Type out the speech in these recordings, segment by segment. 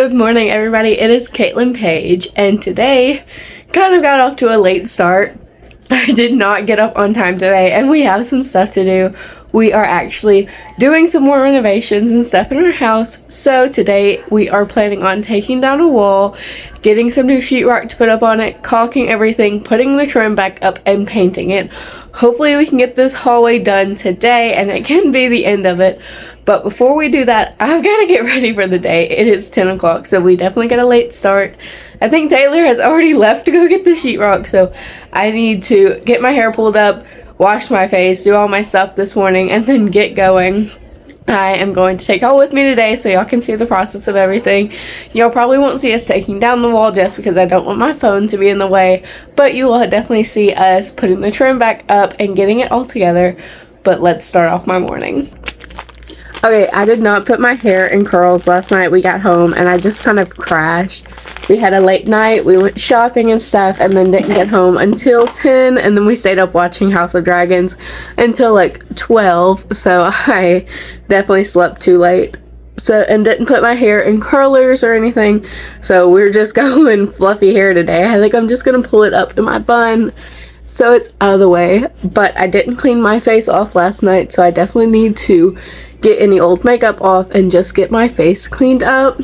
Good morning, everybody. It is Caitlin Page, and today kind of got off to a late start. I did not get up on time today, and we have some stuff to do. We are actually doing some more renovations and stuff in our house. So today we are planning on taking down a wall, getting some new sheetrock to put up on it, caulking everything, putting the trim back up, and painting it. Hopefully we can get this hallway done today, and it can be the end of it. But before we do that, I've got to get ready for the day. It is 10 o'clock, so we definitely got a late start. I think Taylor has already left to go get the sheetrock, so I need to get my hair pulled up, wash my face, do all my stuff this morning, and then get going. I am going to take y'all with me today so y'all can see the process of everything. Y'all probably won't see us taking down the wall just because I don't want my phone to be in the way, but you will definitely see us putting the trim back up and getting it all together. But let's start off my morning. Okay, I did not put my hair in curls last night. We got home and I just kind of crashed. We had a late night, we went shopping and stuff, and then didn't get home until 10, and then we stayed up watching House of Dragons until like 12, so I definitely slept too late. And didn't put my hair in curlers or anything, so we're just going fluffy hair today. I think I'm just gonna pull it up in my bun so it's out of the way, but I didn't clean my face off last night, so I definitely need to get any old makeup off and just get my face cleaned up.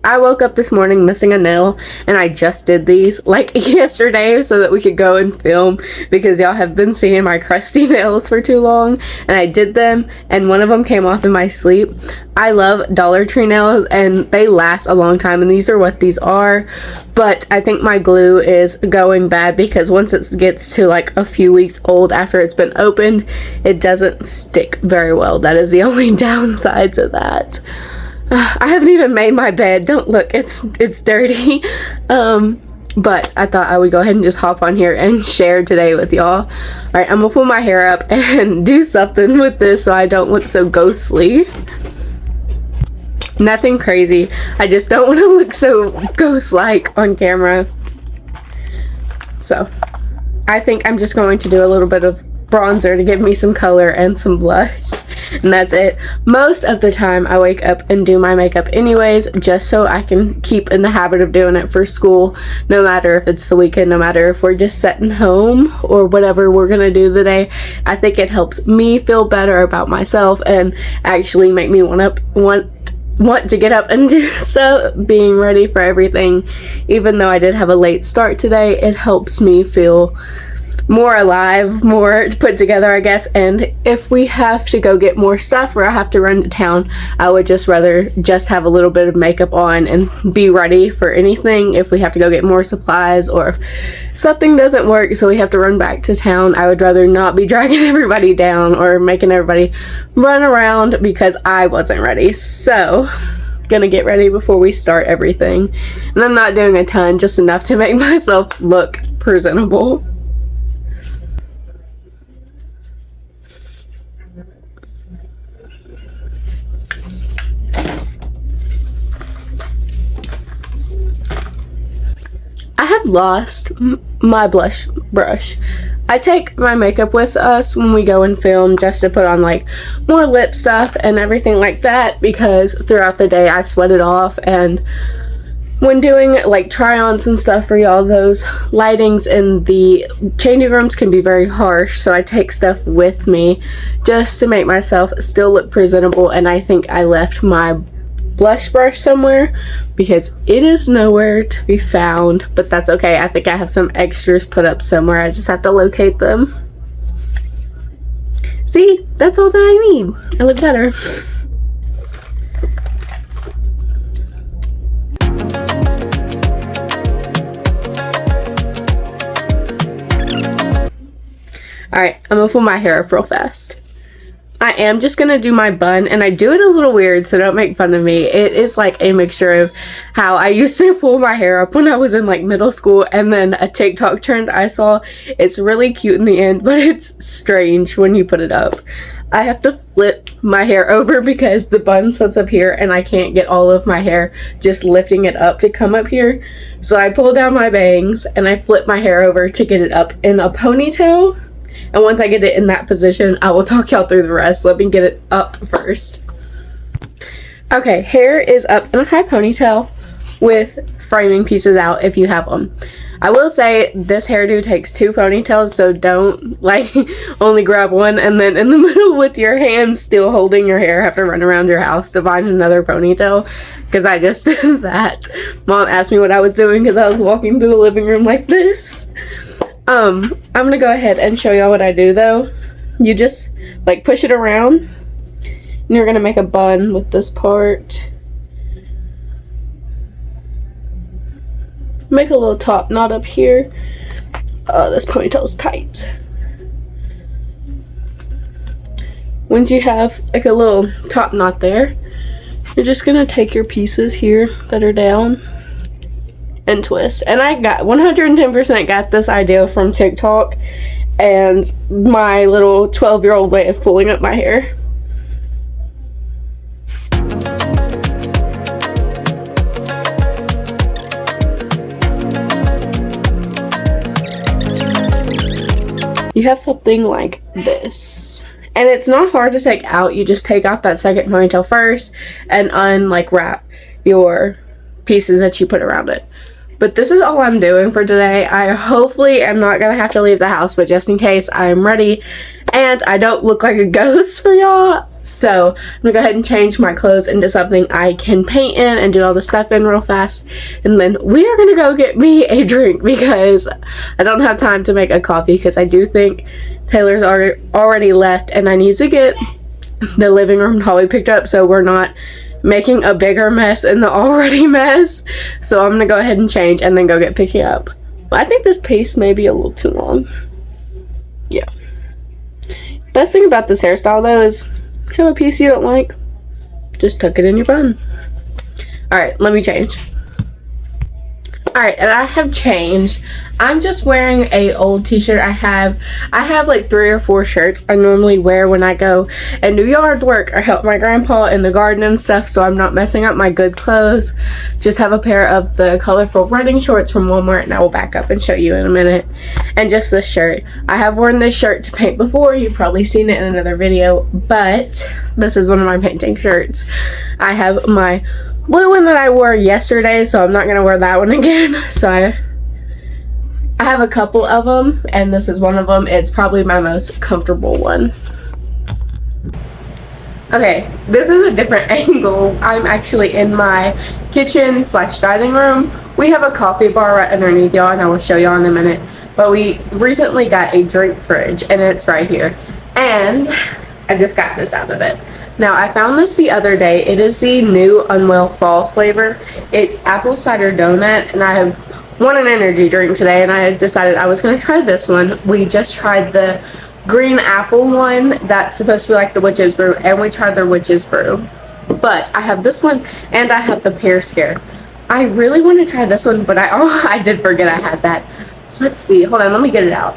I woke up this morning missing a nail, and I just did these like yesterday so that we could go and film because y'all have been seeing my crusty nails for too long, and I did them and one of them came off in my sleep. I love Dollar Tree nails and they last a long time, and these are what these are, but I think my glue is going bad because once it gets to like a few weeks old after it's been opened, it doesn't stick very well. That is the only downside to that. I haven't even made my bed. Don't look, it's dirty. But I thought I would go ahead and just hop on here and share today with y'all. Alright, I'm gonna pull my hair up and do something with this so I don't look so ghostly. Nothing crazy. I just don't want to look so ghost-like on camera. So, I think I'm just going to do a little bit of bronzer to give me some color and some blush, and that's it. Most of the time I wake up and do my makeup anyways, just so I can keep in the habit of doing it for school, no matter if it's the weekend, no matter if we're just sitting home or whatever we're gonna do today. I think it helps me feel better about myself and actually make me want to get up and do so, being ready for everything. Even though I did have a late start today, it helps me feel more alive, more put together, I guess. And if we have to go get more stuff or I have to run to town, I would just rather just have a little bit of makeup on and be ready for anything. If we have to go get more supplies or if something doesn't work so we have to run back to town, I would rather not be dragging everybody down or making everybody run around because I wasn't ready. So gonna get ready before we start everything, and I'm not doing a ton, just enough to make myself look presentable. I have lost my blush brush. I take my makeup with us when we go and film just to put on like more lip stuff and everything like that, because throughout the day I sweat it off, and when doing like try-ons and stuff for y'all, those lightings in the changing rooms can be very harsh, so I take stuff with me just to make myself still look presentable. And I think I left my blush brush somewhere because it is nowhere to be found, but that's okay. I think I have some extras put up somewhere. I just have to locate them. See, that's all that I need. I look better. Alright, I'm gonna pull my hair up real fast. I am just gonna do my bun, and I do it a little weird, so don't make fun of me. It is like a mixture of how I used to pull my hair up when I was in like middle school, and then a TikTok trend I saw. It's really cute in the end, but it's strange when you put it up. I have to flip my hair over because the bun sits up here and I can't get all of my hair just lifting it up to come up here. So I pull down my bangs and I flip my hair over to get it up in a ponytail. And once I get it in that position, I will talk y'all through the rest. Let me get it up first. Okay, hair is up in a high ponytail. with framing pieces out if you have them. I will say this hairdo takes 2 ponytails, so don't like only grab one and then in the middle with your hands still holding your hair have to run around your house to find another ponytail, because I just did that. Mom asked me what I was doing because I was walking through the living room like this. I'm gonna go ahead and show y'all what I do though. You just like push it around and you're gonna make a bun with this part. Make a little top knot up here. This ponytail's tight. Once you have like a little top knot there, you're just gonna take your pieces here that are down and twist. And I got 110% got this idea from TikTok and my little 12-year-old way of pulling up my hair. You have something like this, and it's not hard to take out. You just take out that second ponytail first and wrap your pieces that you put around it. But this is all I'm doing for today. I hopefully am not gonna have to leave the house, but just in case, I am ready and I don't look like a ghost for y'all. So I'm gonna go ahead and change my clothes into something I can paint in and do all the stuff in real fast, and then we are gonna go get me a drink because I don't have time to make a coffee, because I do think Taylor's already left and I need to get the living room hallway picked up so we're not making a bigger mess in the already mess. So I'm gonna go ahead and change and then go get picking up. I think this piece may be a little too long. Yeah. Best thing about this hairstyle though is have a piece you don't like, just tuck it in your bun. Alright, let me change. Alright, and I have changed. I'm just wearing a old t-shirt I have like 3 or 4 shirts I normally wear when I go and do yard work or help my grandpa in the garden and stuff, so I'm not messing up my good clothes. Just have a pair of the colorful running shorts from Walmart, and I will back up and show you in a minute. And just this shirt. I have worn this shirt to paint before. You've probably seen it in another video, but this is one of my painting shirts. I have my blue one that I wore yesterday, so I'm not gonna wear that one again. So I have a couple of them, and this is one of them. It's probably my most comfortable one. Okay, this is a different angle. I'm actually in my kitchen / dining room. We have a coffee bar right underneath y'all, and I will show y'all in a minute. But we recently got a drink fridge, and it's right here. And I just got this out of it. Now, I found this the other day. It is the new Unwell Fall flavor. It's apple cider donut, and I have won an energy drink today, and I had decided I was going to try this one. We just tried the green apple one that's supposed to be like the witch's brew, and we tried their witch's brew. But I have this one, and I have the pear scare. I really want to try this one, but I did forget I had that. Let's see. Hold on, let me get it out.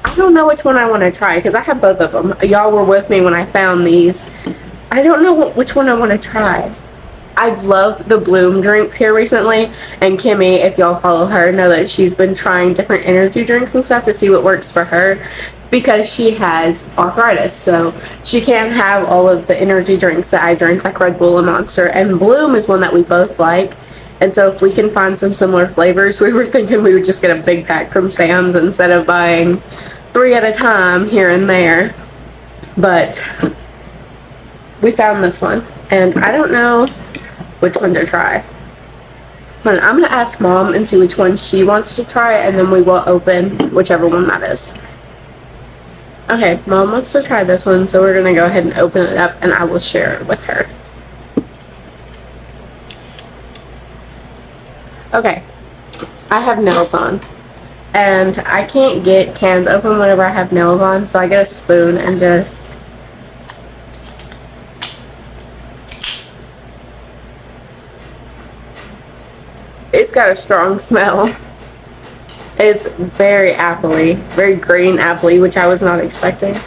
I don't know which one I want to try because I have both of them. Y'all were with me when I found these. I don't know which one I want to try. I've loved the Bloom drinks here recently, and Kimmy, if y'all follow her, know that she's been trying different energy drinks and stuff to see what works for her, because she has arthritis, so she can't have all of the energy drinks that I drink, like Red Bull and Monster, and Bloom is one that we both like. And so if we can find some similar flavors, we were thinking we would just get a big pack from Sam's instead of buying 3 at a time here and there. But we found this one, and I don't know which one to try. But I'm gonna ask Mom and see which one she wants to try, and then we will open whichever one that is. Okay, Mom wants to try this one, so we're gonna go ahead and open it up, and I will share it with her. Okay, I have nails on, and I can't get cans open whenever I have nails on, so I get a spoon and just it's got a strong smell. It's very appley, very green appley, which I was not expecting.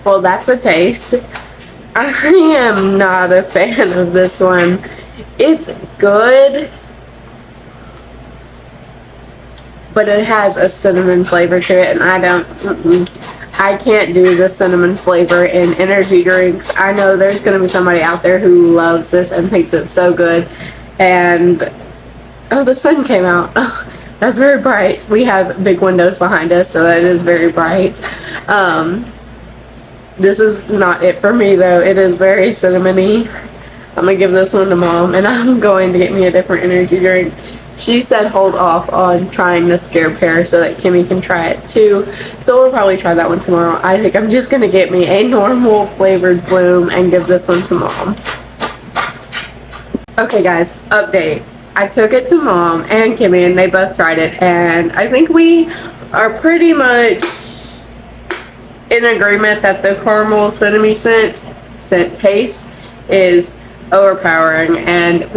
Well, that's a taste. I am not a fan of this one. It's good. but it has a cinnamon flavor to it, and I can't do the cinnamon flavor in energy drinks. I know there's going to be somebody out there who loves this and thinks it's so good. And oh, the sun came out. Oh, that's very bright. We have big windows behind us, so it is very bright. This is not it for me, though. It is very cinnamony. I'm gonna give this one to Mom, and I'm going to get me a different energy drink. She said hold off on trying the scare pear so that Kimmy can try it too. So we'll probably try that one tomorrow. I think I'm just gonna get me a normal flavored Bloom and give this one to Mom. Okay guys, update. I took it to Mom and Kimmy and they both tried it, and I think we are pretty much in agreement that the caramel cinnamon scent taste is overpowering, and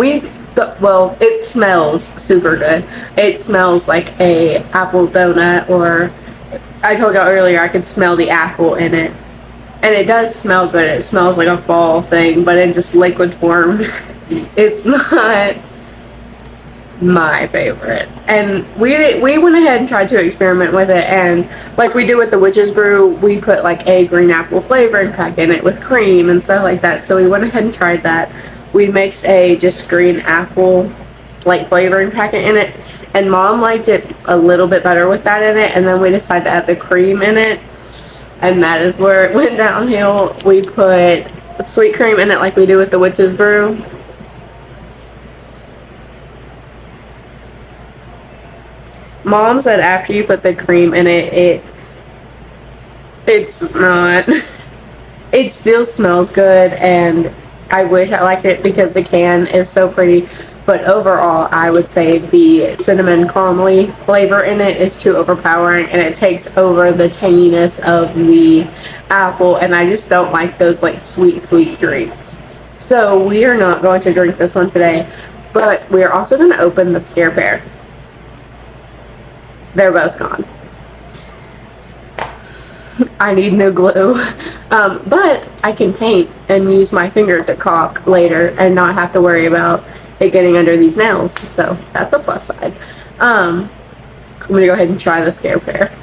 well, it smells super good. It smells like a apple donut, or I told y'all earlier I could smell the apple in it, and it does smell good. It smells like a fall thing, but in just liquid form. It's not my favorite, and we went ahead and tried to experiment with it, and like we do with the witch's brew, we put like a green apple flavoring pack in it with cream and stuff like that. So we went ahead and tried that. We mixed a just green apple like flavoring packet in it, and Mom liked it a little bit better with that in it, and then we decided to add the cream in it, and that is where it went downhill. We put sweet cream in it like we do with the witch's brew. Mom said after you put the cream in it, it's not, it still smells good, and I wish I liked it because the can is so pretty, but overall I would say the cinnamon caramely flavor in it is too overpowering, and it takes over the tanginess of the apple, and I just don't like those like sweet drinks. So we are not going to drink this one today, but we are also going to open the scare pear. They're both gone. I need new glue, but I can paint and use my finger to caulk later and not have to worry about it getting under these nails, so that's a plus side. I'm gonna go ahead and try the scare pear.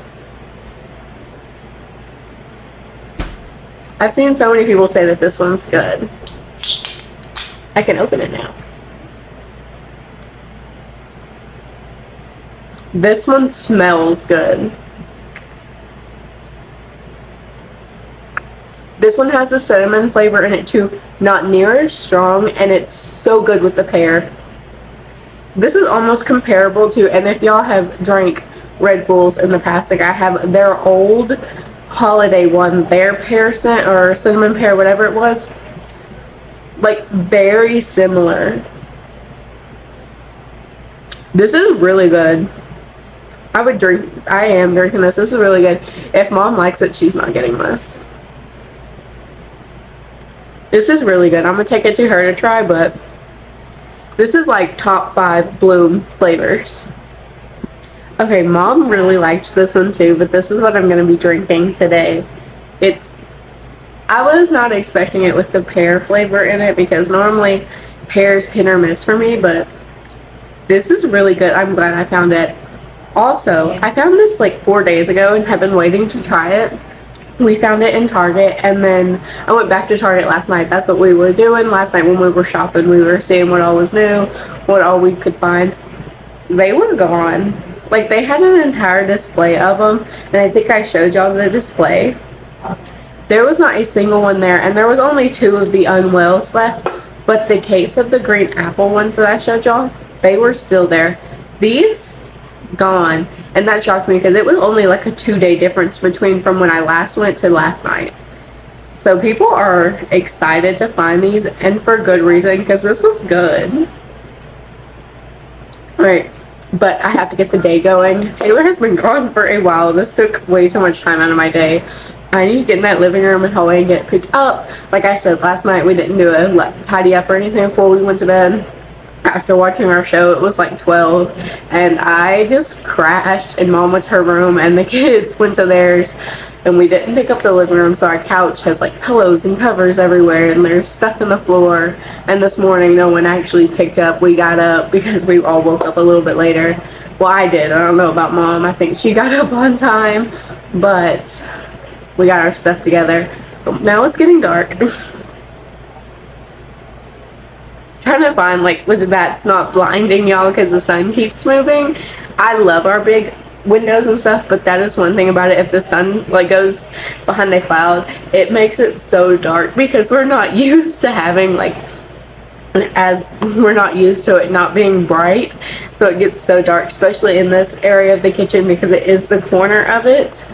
I've seen so many people say that this one's good. I can open it now. This one smells good. This one has the cinnamon flavor in it too, not near as strong, and it's so good with the pear. This is almost comparable to, and if y'all have drank Red Bulls in the past, like I have, their old holiday one, their pear scent or cinnamon pear, whatever it was, like very similar. This is really good. I am drinking this. This is really good. If Mom likes it, she's not getting this. This is really good. I'm gonna take it to her to try, but this is like top 5 Bloom flavors. Okay, Mom really liked this one too, but this is what I'm gonna be drinking today. I was not expecting it with the pear flavor in it, because normally pear's hit or miss for me, but this is really good. I'm glad I found it. Also, I found this like 4 days ago and have been waiting to try it. We found it in Target, and then I went back to Target last night. That's what we were doing last night when we were shopping. We were seeing what all was new, what all we could find. They were gone. Like, they had an entire display of them, and I think I showed y'all the display. There was not a single one there, and there was only 2 of the Unwells left, but the case of the green apple ones that I showed y'all, they were still there. These, gone, and that shocked me because it was only like a 2-day difference between from when I last went to last night. So people are excited to find these, and for good reason, because this was good. Alright, but I have to get the day going. Taylor has been gone for a while. This took way too much time out of my day. I need to get in that living room and hallway and get it picked up. Like I said, last night we didn't do a tidy up or anything before we went to bed. After watching our show, it was like 12, and I just crashed, and Mom went to her room and the kids went to theirs, and we didn't pick up the living room, so our couch has like pillows and covers everywhere, and there's stuff in the floor. And this morning no one actually picked up. We got up because we all woke up a little bit later, Well, I did. I don't know about Mom. I think she got up on time, but we got our stuff together. But now it's getting dark. Trying to find like whether that's not blinding y'all because the sun keeps moving. I love our big windows and stuff, but that is one thing about it. If the sun like goes behind a cloud, it makes it so dark because we're not used to having like we're not used to it not being bright, so it gets so dark, especially in this area of the kitchen because it is the corner of it.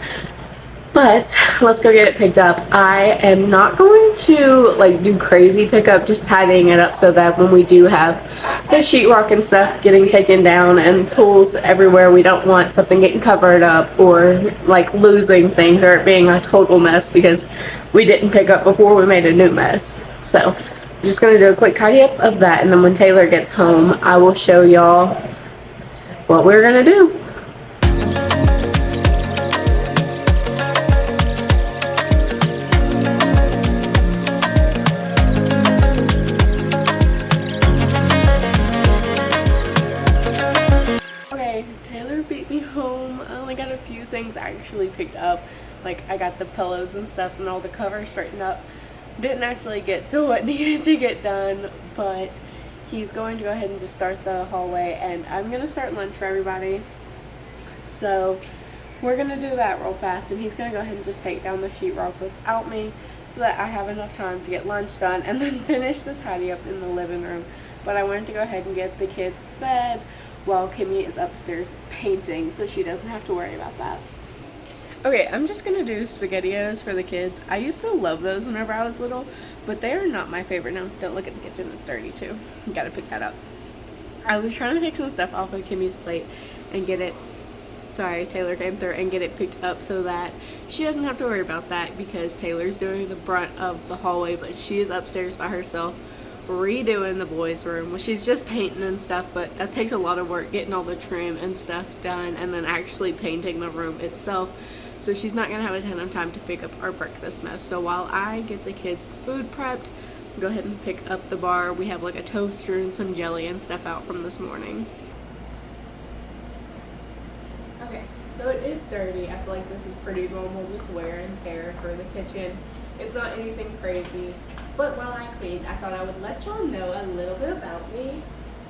But let's go get it picked up. I am not going to like do crazy pickup, just tidying it up so that when we do have the sheetrock and stuff getting taken down and tools everywhere, we don't want something getting covered up or like losing things or it being a total mess because we didn't pick up before we made a new mess. So I'm just going to do a quick tidy up of that, and then when Taylor gets home, I will show y'all what we're going to do. Taylor beat me home. I only got a few things actually picked up. Like I got the pillows and stuff and all the covers straightened up. Didn't actually get to what needed to get done, but he's going to go ahead and just start the hallway, and I'm going to start lunch for everybody. So we're going to do that real fast, and he's going to go ahead and just take down the sheetrock without me so that I have enough time to get lunch done and then finish the tidy up in the living room. But I wanted to go ahead and get the kids fed while Kimmy is upstairs painting, so she doesn't have to worry about that. Okay, I'm just gonna do SpaghettiOs for the kids. I used to love those whenever I was little, but they are not my favorite now. Don't look at the kitchen, it's dirty too. You gotta pick that up. I was trying to take some stuff off of Kimmy's plate and get it, sorry, Taylor came through, and get it picked up so that she doesn't have to worry about that because Taylor's doing the brunt of the hallway, but she is upstairs by herself redoing the boys' room. Well, she's just painting and stuff, but that takes a lot of work getting all the trim and stuff done and then actually painting the room itself, so she's not gonna have a ton of time to pick up our breakfast mess. So while I get the kids food prepped, go ahead and pick up the bar. We have like a toaster and some jelly and stuff out from this morning. Okay, so it is dirty. I feel like this is pretty normal, just wear and tear for the kitchen. It's not anything crazy, but while I cleaned, I thought I would let y'all know a little bit about me.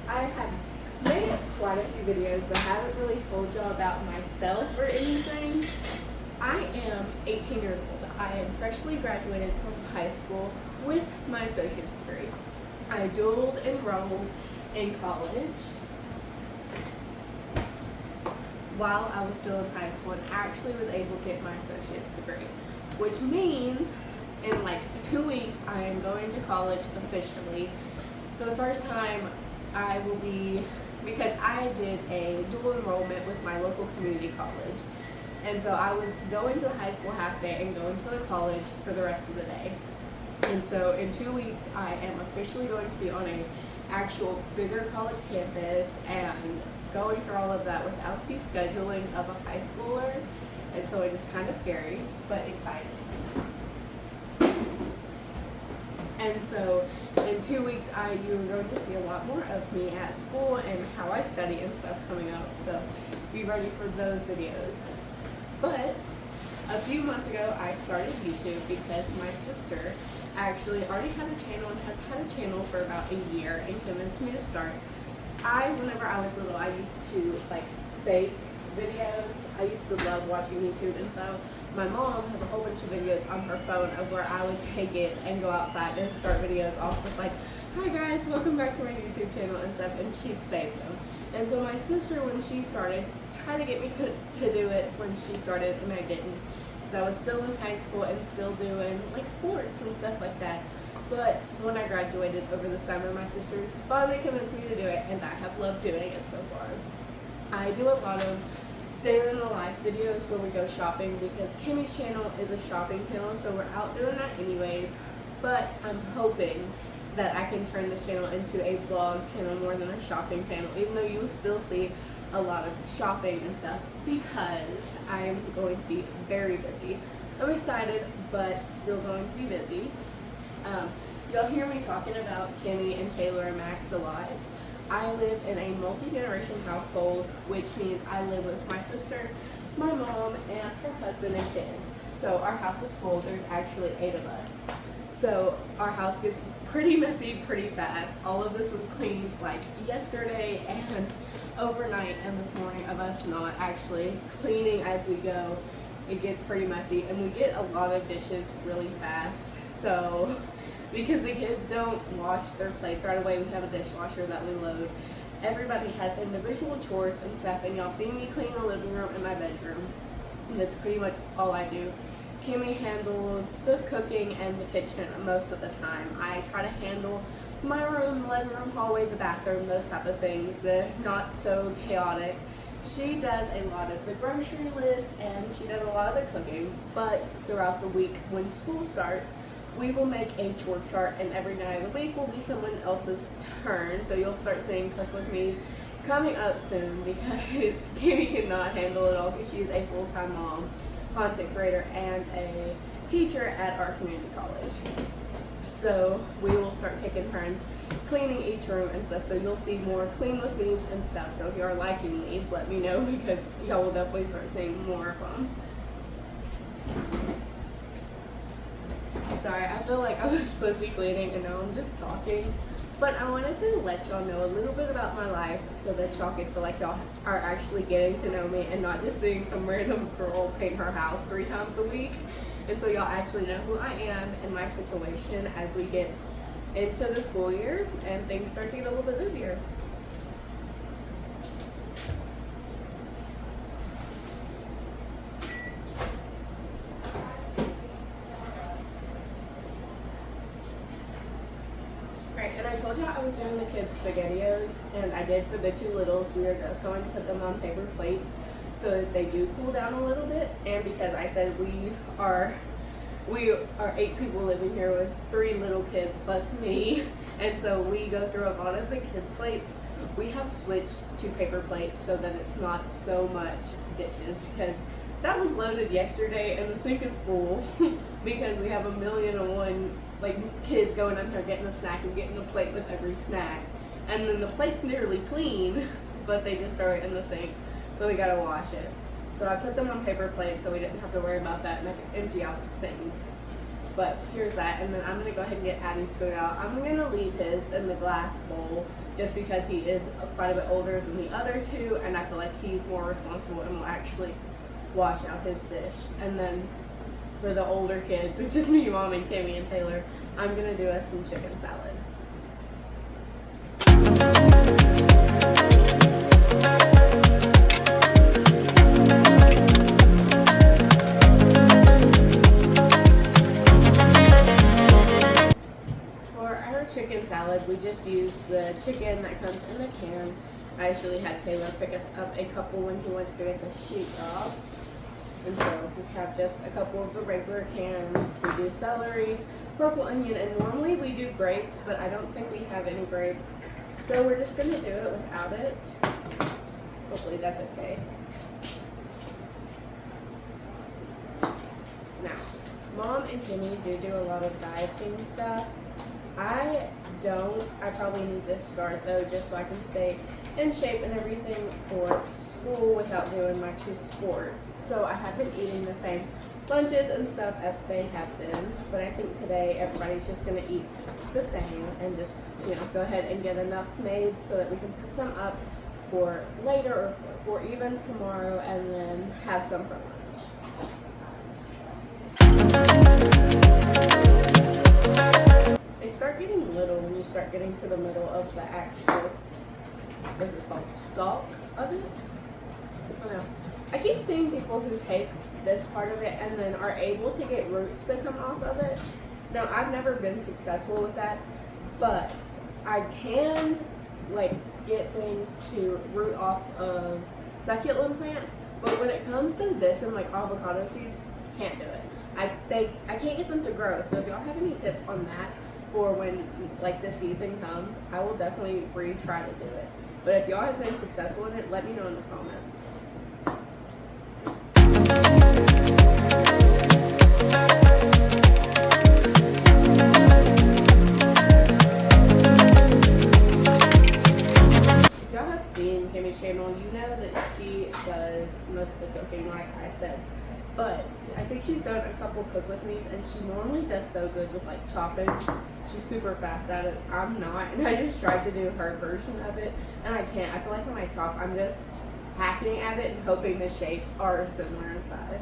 I have made quite a few videos, but I haven't really told y'all about myself or anything. I am 18 years old. I am freshly graduated from high school with my associate's degree. I dual enrolled in college while I was still in high school and actually was able to get my associate's degree, which means in like 2 weeks I am going to college officially. For the first time I will be, because I did a dual enrollment with my local community college, and so I was going to the high school half day and going to the college for the rest of the day. And so in 2 weeks I am officially going to be on a actual bigger college campus and going through all of that without the scheduling of a high schooler, and so it is kind of scary but exciting. And so in 2 weeks, you're going to see a lot more of me at school and how I study and stuff coming up. So be ready for those videos. But a few months ago, I started YouTube because my sister actually already had a channel and has had a channel for about a year and convinced me to start. Whenever I was little, I used to like fake videos. I used to love watching YouTube, and so my mom has a whole bunch of videos on her phone of where I would take it and go outside and start videos off with like, hi guys, welcome back to my YouTube channel and stuff, and she saved them. And so my sister, when she started, tried to get me to do it when she started, and I didn't, because I was still in high school and still doing like sports and stuff like that. But when I graduated over the summer, my sister finally convinced me to do it, and I have loved doing it so far. I do a lot of day in the life videos where we go shopping because Kimmy's channel is a shopping channel, so we're out doing that anyways. But I'm hoping that I can turn this channel into a vlog channel more than a shopping channel, even though you will still see a lot of shopping and stuff because I'm going to be very busy. I'm excited, but still going to be busy. You'll hear me talking about Kimmy and Taylor and Max a lot. I live in a multi-generation household, which means I live with my sister, my mom, and her husband and kids. So our house is full. There's actually 8 of us. So our house gets pretty messy pretty fast. All of this was cleaned like yesterday and overnight and this morning of us not actually cleaning as we go. It gets pretty messy and we get a lot of dishes really fast. So because the kids don't wash their plates right away, we have a dishwasher that we load. Everybody has individual chores and stuff, and y'all see me clean the living room and my bedroom. And that's pretty much all I do. Kimmy handles the cooking and the kitchen most of the time. I try to handle my room, living room, hallway, the bathroom, those type of things, not so chaotic. She does a lot of the grocery list and she does a lot of the cooking, but throughout the week when school starts, we will make a chore chart, and every night of the week will be someone else's turn. So you'll start seeing Cook With Me coming up soon because Kimmy cannot handle it all because she is a full-time mom, content creator, and a teacher at our community college. So we will start taking turns cleaning each room and stuff. So you'll see more clean with me's and stuff. So if you are liking these, let me know because y'all will definitely start seeing more of them. Sorry, I feel like I was supposed to be cleaning and now I'm just talking. But I wanted to let y'all know a little bit about my life so that y'all can feel like y'all are actually getting to know me and not just seeing some random girl paint her house 3 times a week. And so y'all actually know who I am and my situation as we get into the school year and things start to get a little bit busier. And I told you I was doing the kids' SpaghettiOs, and I did for the 2 littles. We are just going to put them on paper plates so that they do cool down a little bit. And because I said we are 8 people living here with 3 little kids plus me, and so we go through a lot of the kids' plates. We have switched to paper plates so that it's not so much dishes because that was loaded yesterday and the sink is full because we have 1,000,001 kids going up there getting a snack and getting a plate with every snack, and then the plate's nearly clean but they just throw it in the sink, so we gotta wash it. So I put them on paper plates so we didn't have to worry about that and I could empty out the sink. But here's that, and then I'm gonna go ahead and get Addie's food out. I'm gonna leave his in the glass bowl just because he is quite a bit older than the other 2 and I feel like he's more responsible and will actually wash out his dish. And then for the older kids, which is me, Mom, and Kimmy and Taylor, I'm gonna do us some chicken salad. For our chicken salad, we just use the chicken that comes in the can. I actually had Taylor pick us up a couple when he went to get the sheet off. And so we have just a couple of the regular cans. We do celery, purple onion, and normally we do grapes, but I don't think we have any grapes. So we're just gonna do it without it. Hopefully that's okay. Now, Mom and Kimmy do a lot of dieting stuff. I don't. I probably need to start though, just so I can stay in shape and everything for school without doing my 2 sports. So I have been eating the same lunches and stuff as they have been, but I think today everybody's just gonna eat the same and just, go ahead and get enough made so that we can put some up for later or for even tomorrow and then have some for lunch. They start getting little when you start getting to the middle of the actual, what's it called, stalk of it? I don't know. I keep seeing people who take this part of it and then are able to get roots to come off of it. Now, I've never been successful with that, but I can get things to root off of succulent plants, but when it comes to this and avocado seeds, can't do it. I can't get them to grow. So if y'all have any tips on that for when the season comes, I will definitely retry to do it. But if y'all have been successful in it, let me know in the comments. Kimmy's channel, you know that she does most of the cooking, like I said. But I think she's done a couple cook with me's, and she normally does so good with like chopping. She's super fast at it. I'm not, and I just tried to do her version of it, and I can't. I feel like when I chop, I'm just hacking at it and hoping the shapes are similar in size.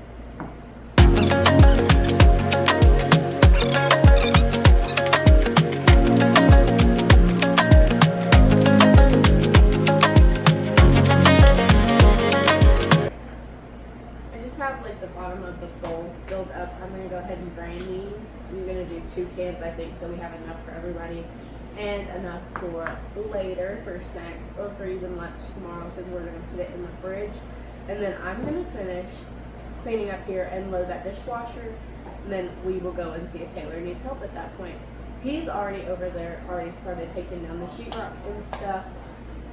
Have like the bottom of the bowl filled up. I'm gonna go ahead and drain these. I'm gonna do 2 cans, I think, so we have enough for everybody and enough for later for snacks or for even lunch tomorrow, because we're gonna put it in the fridge. And then I'm gonna finish cleaning up here and load that dishwasher, and then we will go and see if Taylor needs help at that point. He's already over there, already started taking down the sheetrock and stuff.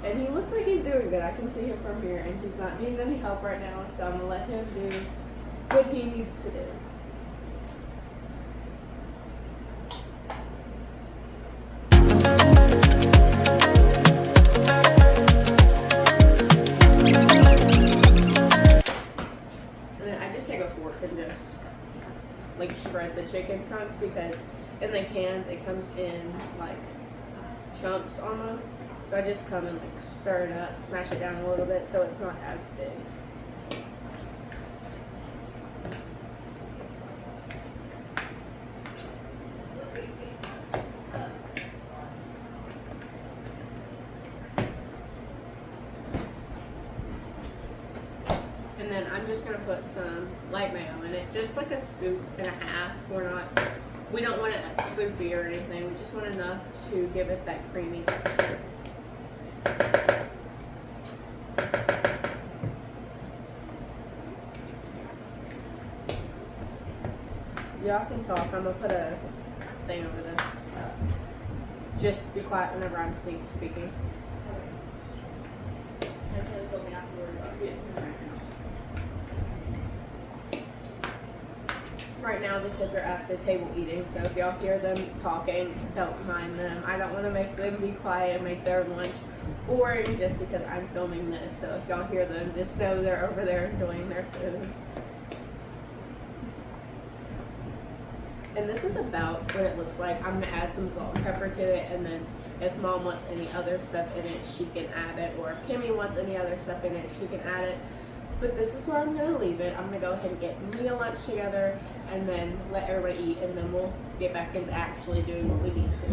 And he looks like he's doing good. I can see him from here, and he's not needing any help right now, so I'm going to let him do what he needs to do. And then I just take a fork and just, like, shred the chicken chunks, because in the cans it comes in, like, chunks almost. So I just come and like stir it up, smash it down a little bit so it's not as big. And then I'm just gonna put some light mayo in it, just like a scoop and a half. We don't want it like soupy or anything. We just want enough to give it that creamy texture. Y'all can talk. I'm gonna put a thing over this. Just be quiet whenever I'm speaking. Taylor told me not to worry about getting him right now. Right now the kids are at the table eating, so if y'all hear them talking, don't mind them. I don't want to make them be quiet and make their lunch boring just because I'm filming this. So if y'all hear them, just know they're over there enjoying their food. And this is about what it looks like. I'm gonna add some salt and pepper to it, and then if Mom wants any other stuff in it, she can add it, or if Kimmy wants any other stuff in it, she can add it. But this is where I'm gonna leave it. I'm gonna go ahead and get me a lunch together, and then let everybody eat, and then we'll get back into actually doing what we need to.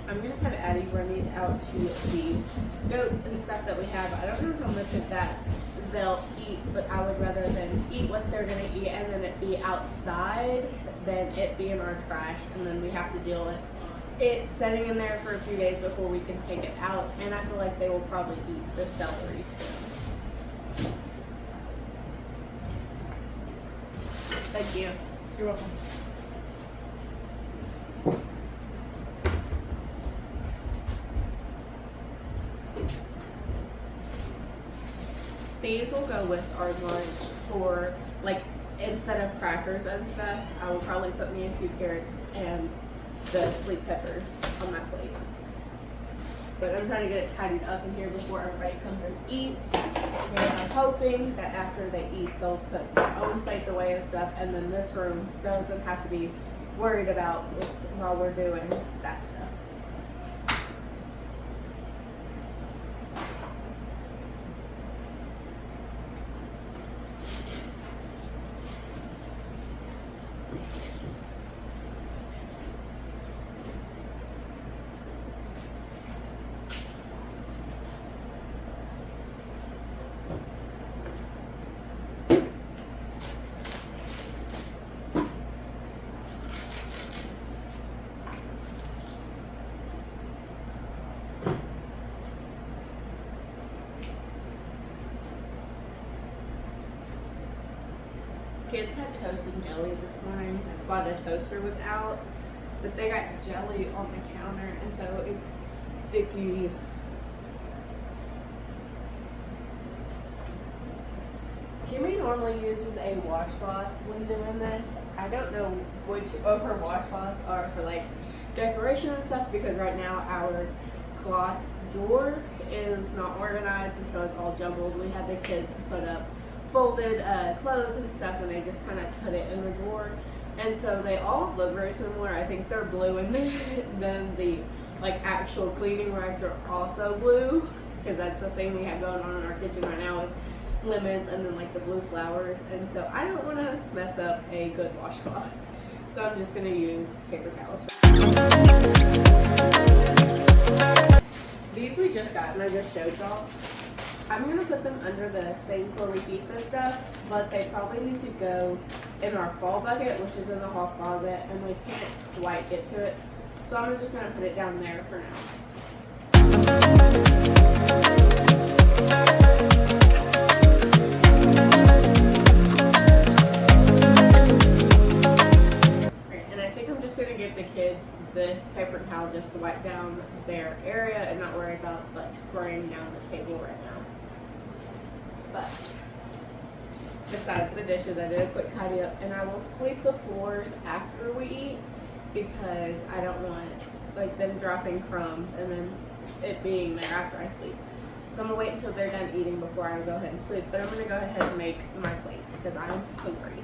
I'm gonna have Addie run these out to the goats and stuff that we have. I don't know how much of that they'll eat, but I would rather them eat what they're gonna eat and then it be outside than it be in our trash, and then we have to deal with it sitting in there for a few days before we can take it out. And I feel like they will probably eat the celery stems. Thank you. You're welcome. These will go with our lunch for, like, instead of crackers and stuff, I will probably put me a few carrots and the sweet peppers on my plate. But I'm trying to get it tidied up in here before everybody comes and eats. And I'm hoping that after they eat, they'll put their own plates away and stuff, and then this room doesn't have to be worried about while we're doing that stuff. kids had toast and jelly this morning. That's why the toaster was out. But they got jelly on the counter, and so it's sticky. Kimmy normally uses a washcloth when doing this. I don't know which of her washcloths are for like decoration and stuff, because right now our cloth drawer is not organized, and so it's all jumbled. We had the kids put up folded clothes and stuff, and they just kind of put it in the drawer, and so they all look very similar. I think they're blue, and then the like actual cleaning rags are also blue, because that's the thing we have going on in our kitchen right now is lemons and then like the blue flowers, and so I don't want to mess up a good washcloth, so I'm just going to use paper towels. These we just got and I just showed y'all. I'm going to put them under the sink where we keep this stuff, but they probably need to go in our fall bucket, which is in the hall closet, and we can't quite get to it, so I'm just going to put it down there for now. This paper towel just to wipe down their area and not worry about like spraying down the table right now. But besides the dishes, I did a quick tidy up, and I will sweep the floors after we eat, because I don't want like them dropping crumbs and then it being there after I sleep. So I'm gonna wait until they're done eating before I go ahead and sleep, but I'm gonna go ahead and make my plate because I'm hungry.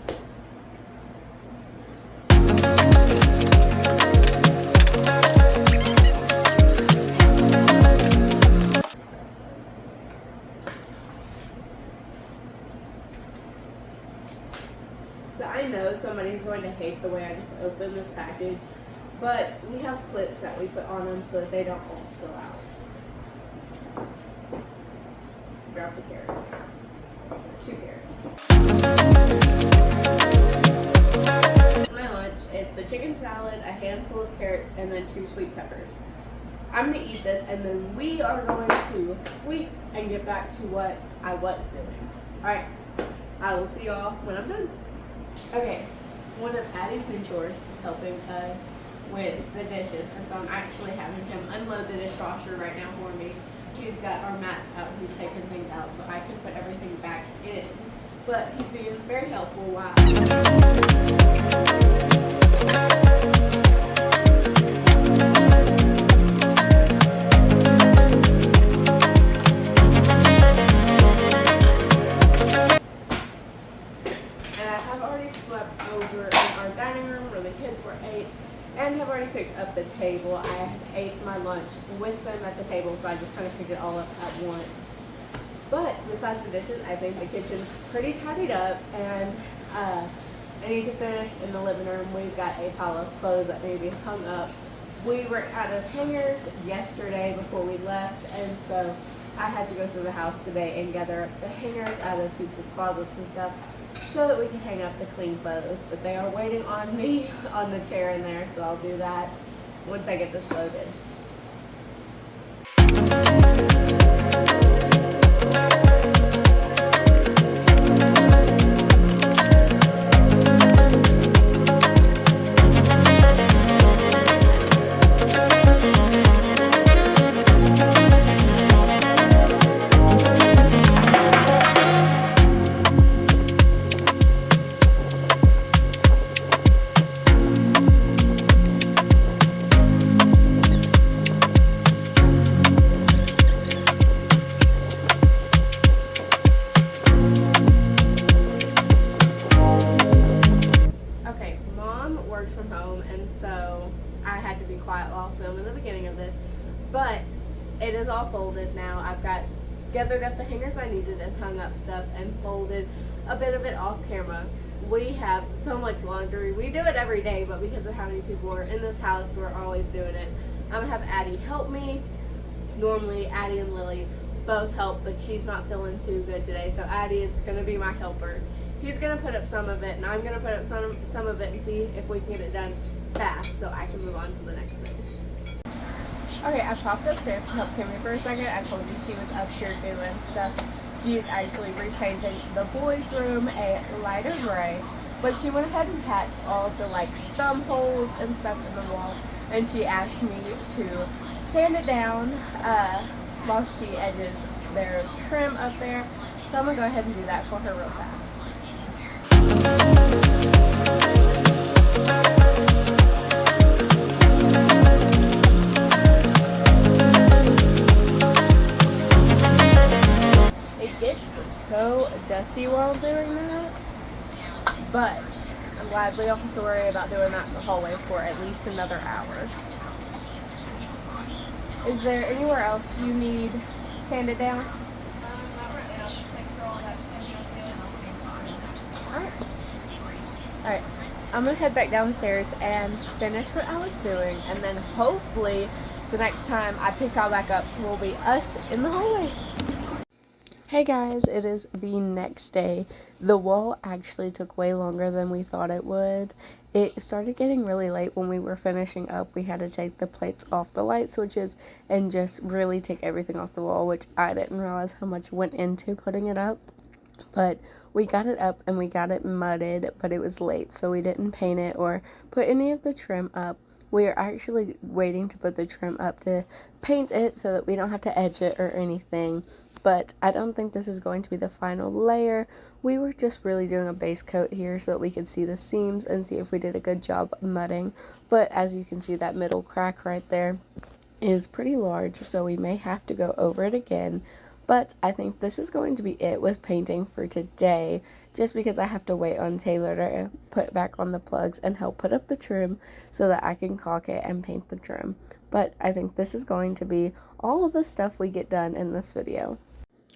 So I know somebody's going to hate the way I just opened this package, but we have clips that we put on them so that they don't all spill out. Drop the carrot. 2 carrots. It's my lunch. It's a chicken salad, a handful of carrots, and then 2 sweet peppers. I'm going to eat this, and then we are going to sweep and get back to what I was doing. Alright, I will see y'all when I'm done. Okay, one of Addie's new chores is helping us with the dishes, and so I'm actually having him unload the dishwasher right now for me. He's got our mats out, he's taking things out so I can put everything back in. But he's being very helpful while and have already picked up the table. I had ate my lunch with them at the table, so I just kind of picked it all up at once. But besides the dishes, I think the kitchen's pretty tidied up, and I need to finish in the living room. We've got a pile of clothes that need to be hung up. We were out of hangers yesterday before we left, and so I had to go through the house today and gather up the hangers out of people's closets and stuff, so that we can hang up the clean clothes. But they are waiting on me on the chair in there, so I'll do that once I get this loaded. From home, and so I had to be quiet while filming the beginning of this, but it is all folded now. I've got gathered up the hangers I needed and hung up stuff and folded a bit of it off camera. We have so much laundry. We do it every day, but because of how many people are in this house, we're always doing it. I'm gonna have Addie help me. Normally Addie and Lily both help, but she's not feeling too good today, so Addie is gonna be my helper. He's going to put up some of it, and I'm going to put up some of it and see if we can get it done fast so I can move on to the next thing. Okay, I popped upstairs to help Kimmy for a second. I told you she was up here doing stuff. She is actually repainting the boys' room a lighter gray. But she went ahead and patched all of the like thumb holes and stuff in the wall, and she asked me to sand it down while she edges their trim up there. So I'm gonna go ahead and do that for her real fast. It gets so dusty while doing that, but I'm glad we don't have to worry about doing that in the hallway for at least another hour. Is there anywhere else you need sanded down? Alright, I'm gonna head back downstairs and finish what I was doing, and then hopefully the next time I pick y'all back up will be us in the hallway. Hey guys, it is the next day. The wall actually took way longer than we thought it would. It started getting really late when we were finishing up. We had to take the plates off the light switches and just really take everything off the wall, which I didn't realize how much went into putting it up. But we got it up and we got it mudded, but it was late, so we didn't paint it or put any of the trim up. We are actually waiting to put the trim up to paint it so that we don't have to edge it or anything. But I don't think this is going to be the final layer. We were just really doing a base coat here so that we could see the seams and see if we did a good job mudding. But as you can see, that middle crack right there is pretty large, so we may have to go over it again. But I think this is going to be it with painting for today, just because I have to wait on Taylor to put back on the plugs and help put up the trim so that I can caulk it and paint the trim. But I think this is going to be all of the stuff we get done in this video.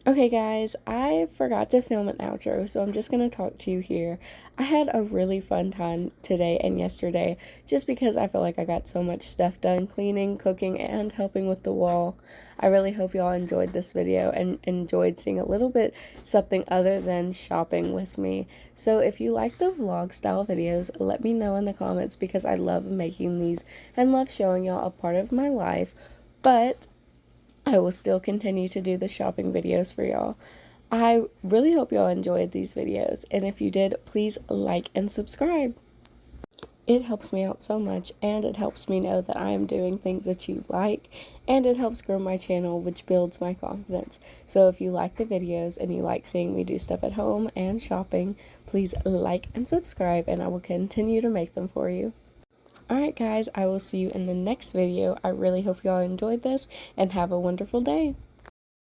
Okay guys, I forgot to film an outro, so I'm just going to talk to you here. I had a really fun time today and yesterday, just because I feel like I got so much stuff done, cleaning, cooking, and helping with the wall. I really hope y'all enjoyed this video and enjoyed seeing a little bit something other than shopping with me. So if you like the vlog style videos, let me know in the comments, because I love making these and love showing y'all a part of my life. But I will still continue to do the shopping videos for y'all. I really hope y'all enjoyed these videos, and if you did, please like and subscribe. It helps me out so much, and it helps me know that I am doing things that you like, and it helps grow my channel, which builds my confidence. So if you like the videos and you like seeing me do stuff at home and shopping, please like and subscribe, and I will continue to make them for you. Alright guys, I will see you in the next video. I really hope y'all enjoyed this, and have a wonderful day.